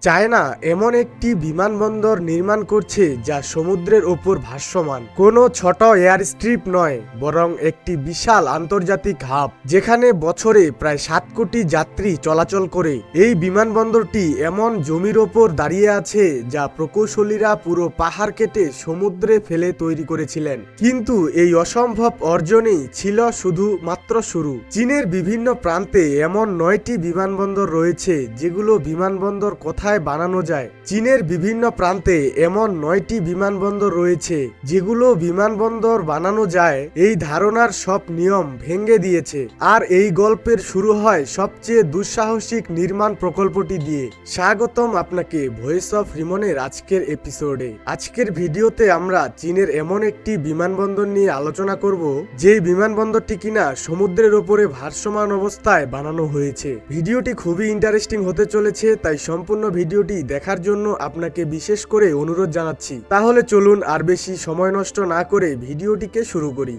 China এমন একটি বিমানবন্দর নির্মাণ করছে যা সমুদ্রের ওপর ভাসমান। কোনো ছোট এয়ার স্ট্রিপ নয়, বরং একটি বিশাল আন্তর্জাতিক হাব যেখানে বছরে প্রায় 7 কোটি যাত্রী চলাচল করে। এই বিমানবন্দরটি এমন জমির ওপর দাঁড়িয়ে আছে যা প্রকৌশলীরা পুরো পাহাড় কেটে সমুদ্রে ফেলে তৈরি করেছিলেন। কিন্তু এই অসম্ভব অর্জনই ছিল শুধু মাত্র শুরু। চীনের বিভিন্ন প্রান্তে এমন 9টি বিমানবন্দর রয়েছে যেগুলো বিমানবন্দর কোথায় বানানো যায়। চীনের বিভিন্ন প্রান্তে এমন 9টি বিমানবন্দর রয়েছে যেগুলো বিমানবন্দর বানানো যায় এই ধারণার সব নিয়ম ভেঙে দিয়েছে। আর এই গল্পের শুরু হয় সবচেয়ে দুঃসাহসিক নির্মাণ প্রকল্পটি দিয়ে। স্বাগতম আপনাকে ভয়েস অফ রিমনের আজকের এপিসোডে। আজকের ভিডিওতে আমরা চীনের এমন একটি বিমানবন্দর নিয়ে আলোচনা করব যেই বিমানবন্দরটি কিনা সমুদ্রের উপরে ভাসমান অবস্থায় বানানো হয়েছে। ভিডিওটি খুবই ইন্টারেস্টিং হতে চলেছে, তাই সম্পূর্ণ ভিডিওটি দেখার জন্য আপনাকে বিশেষ করে অনুরোধ জানাচ্ছি। তাহলে চলুন আর বেশি সময় নষ্ট না করে ভিডিওটিকে শুরু করি।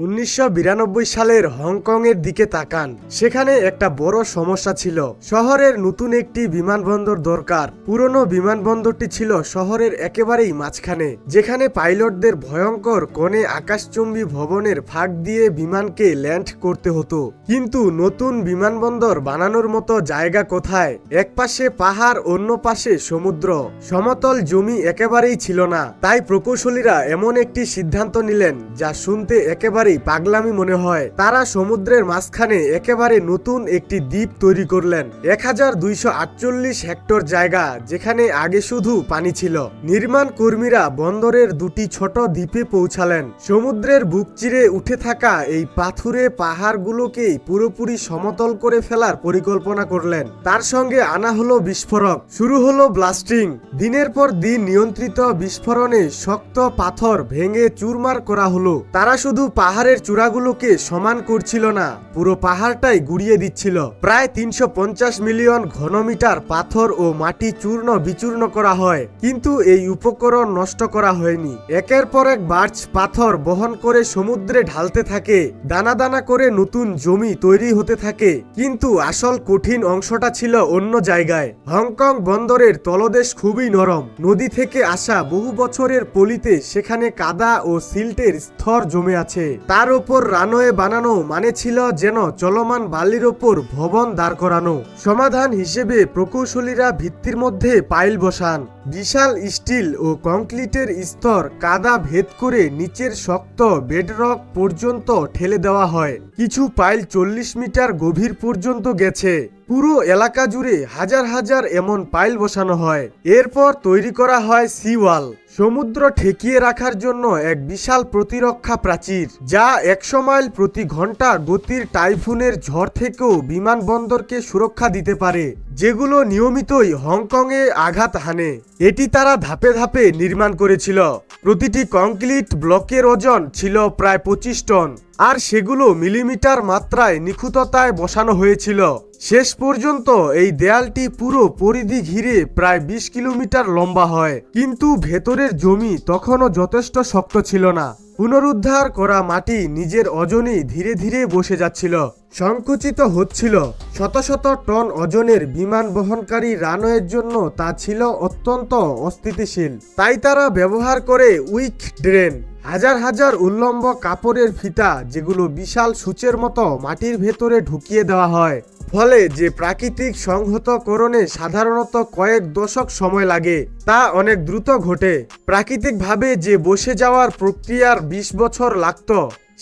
1992 সালের হংকংয়ের দিকে তাকান। সেখানে একটা বড় সমস্যা ছিল। শহরের নতুন একটি বিমানবন্দর দরকার। পুরনো বিমানবন্দরটি ছিল শহরের একেবারেই মাঝখানে, যেখানে পাইলটদের ভয়ঙ্কর কোণে আকাশচুম্বী ভবনের ফাঁক দিয়ে বিমানকে ল্যান্ড করতে হতো। কিন্তু নতুন বিমানবন্দর বানানোর মতো জায়গা কোথায়? এক পাশে পাহাড়, অন্য পাশে সমুদ্র, সমতল জমি একেবারেই ছিল না। তাই প্রকৌশলীরা এমন একটি সিদ্ধান্ত নিলেন যা শুনতে একেবারে পাগলামি মনে হয়। তারা সমুদ্রের মাঝখানে একেবারে নতুন একটি দ্বীপ তৈরি করলেন। 1248 হেক্টর জায়গা, যেখানে আগে শুধু পানি ছিল। নির্মাণ কর্মীরা বন্দরের দুটি ছোট দ্বীপে পৌঁছালেন। সমুদ্রের বুক চিরে উঠে থাকা এই পাথুরে পাহাড়গুলোকেই পুরোপুরি সমতল করে ফেলার পরিকল্পনা করলেন। তার সঙ্গে আনা হলো বিস্ফোরক। শুরু হলো ব্লাস্টিং। দিনের পর দিন নিয়ন্ত্রিত বিস্ফোরণে শক্ত পাথর ভেঙে চুরমার করা হলো। তারা শুধু পাহাড়ের চূড়াগুলোকে সমান করছিল না, পুরো পাহাড়টাই গুড়িয়ে দিচ্ছিল। প্রায় 350 মিলিয়ন ঘনমিটার পাথর ও মাটি চূর্ণ বিচূর্ণ করা হয়, কিন্তু এই উপকরণ নষ্ট করা হয়নি। একের পর এক বার্চ পাথর বহন করে সমুদ্রে ঢালতে থাকে। দানা দানা করে নতুন জমি তৈরি হতে থাকে। কিন্তু আসল কঠিন অংশটা ছিল অন্য জায়গায়। হংকং বন্দরের তলদেশ খুবই নরম। নদী থেকে আসা বহু বছরের পলিতে সেখানে কাদা ও সিল্টের স্তর জমে আছে। তার উপর রানওয়ে বানানো মানে ছিল যেন চলমান বালির ওপর ভবন দাঁড় করানো। সমাধান হিসেবে প্রকৌশলীরা ভিত্তির মধ্যে পাইল বসান। বিশাল স্টিল ও কংক্রিটের স্তর কাদা ভেদ করে নিচের শক্ত বেডরক পর্যন্ত ঠেলে দেওয়া হয়। কিছু পাইল 40 মিটার গভীর পর্যন্ত গেছে। পুরো এলাকা জুড়ে হাজার হাজার এমন পাইল বসানো হয়। এরপর তৈরি করা হয় সি ওয়াল, সমুদ্র ঠেকিয়ে রাখার জন্য এক বিশাল প্রতিরক্ষা প্রাচীর, যা 100 মাইল প্রতি ঘন্টা গতির টাইফুনের ঝড় থেকেও বিমানবন্দরকে সুরক্ষা দিতে পারে, যেগুলো নিয়মিতই হংকংয়ে আঘাত হানে। এটি তারা ধাপে ধাপে নির্মাণ করেছিল। প্রতিটি কংক্রিট ব্লকের ওজন ছিল প্রায় 25 টন, আর সেগুলো মিলিমিটার মাত্রায় নিখুঁততায় বসানো হয়েছিল। শেষ পর্যন্ত এই দেয়ালটি পুরো পরিধি ঘিরে প্রায় 20 কিলোমিটার লম্বা হয়। কিন্তু ভেতরের জমি তখনও যথেষ্ট শক্ত ছিল না। পুনরুদ্ধার করা মাটি নিজের ওজনেই ধীরে ধীরে বসে যাচ্ছিল, সংকুচিত হচ্ছিল। শত শত টন ওজনের বিমান বহনকারী রানওয়ের জন্য তা ছিল অত্যন্ত অস্থিতিশীল। তাই তারা ব্যবহার করে উইক ড্রেন, হাজার হাজার উল্লম্ব কাপড়ের ফিতা, যেগুলো বিশাল সূচের মতো মাটির ভেতরে ঢুকিয়ে দেওয়া হয়। ফলে যে প্রাকৃতিক সংহতকরণে সাধারণত কয়েক দশক সময় লাগে, তা অনেক দ্রুত ঘটে। প্রাকৃতিকভাবে যে বসে যাওয়ার প্রক্রিয়ার 20 বছর লাগত,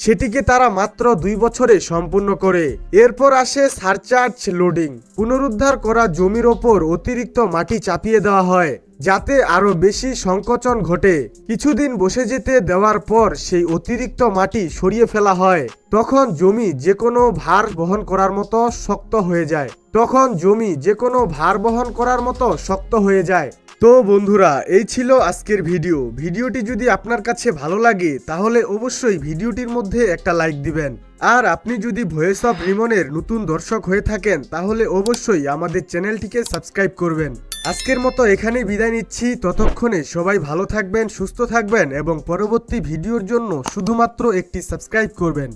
সেটিকে তারা মাত্র 2 বছরে সম্পূর্ণ করে। এরপর আসে সারচার্জ লোডিং। পুনরুদ্ধার করা জমির ওপর অতিরিক্ত মাটি চাপিয়ে দেওয়া হয়, যাতে আরো বেশি সংকোচন ঘটে। কিছুদিন বসে যেতে দেওয়ার পর সেই অতিরিক্ত মাটি সরিয়ে ফেলা হয়। তখন জমি যে কোনো ভার বহন করার মতো শক্ত হয়ে যায়। তো বন্ধুরা, এই ছিল আজকের ভিডিওটি যদি আপনার কাছে ভালো লাগে তাহলে অবশ্যই ভিডিওটির মধ্যে একটা লাইক দিবেন। আর আপনি যদি ভয়েস অফ রিমনের নতুন দর্শক হয়ে থাকেন তাহলে অবশ্যই আমাদের চ্যানেলটিকে সাবস্ক্রাইব করবেন। আজকের মতো এখানেই বিদায় নিচ্ছি। ততক্ষণে সবাই ভালো থাকবেন, সুস্থ থাকবেন এবং পরবর্তী ভিডিওর জন্য শুধুমাত্র একটি সাবস্ক্রাইব করবেন।